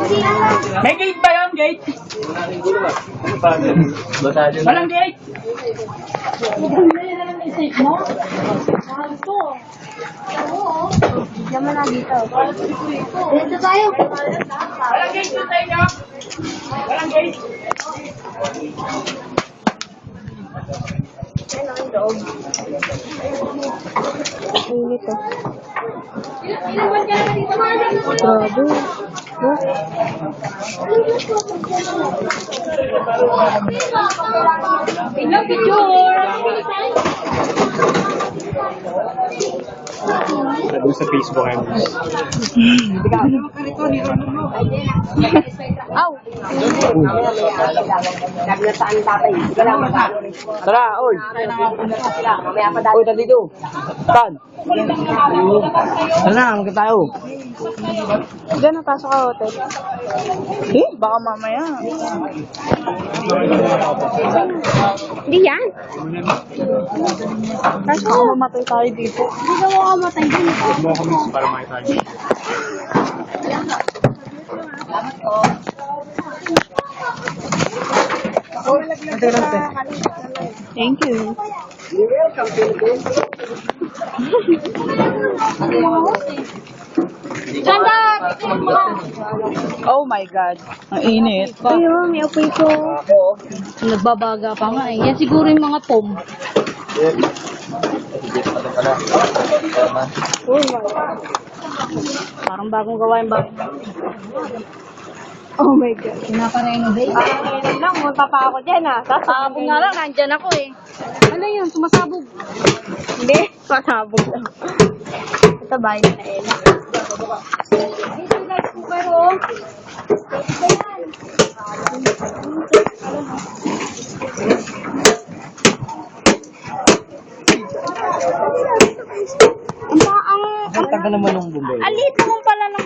May gate ba yun? Gate? Walang gate? Naman na dito. Dito tayo. Walang gate na sa inyo? Walang gate? Init oh. Grabe. Tingnan picture! Sabi sa Facebook ay Aw! Tara, oy! Oy, dito! Saan? Tara na, magka tayo. Diyan na, pasok ka hotel. Eh, baka mamaya. Hindi yan. Baka mamatay tayo dito. Hindi ka makamatay din. Mo kami para makita tayo. Thank you. Ganda! Oh my God. Ang init. Ayun, may apoy ko. Nagbabaga pa nga eh. Yan siguro yung mga pom. Parang bagong gawa yung bago. Oh my God. Pinapa-renovate. Parang lang, munta pa ako dyan ah. Sasabog nga lang, nandyan ako eh. Ano yun? Sumasabog. Hindi, sumasabog lang. Ito bahay na Ella. Ito guys, cooker oh. Ang Tagal naman ng bumbo. alit naman pala ng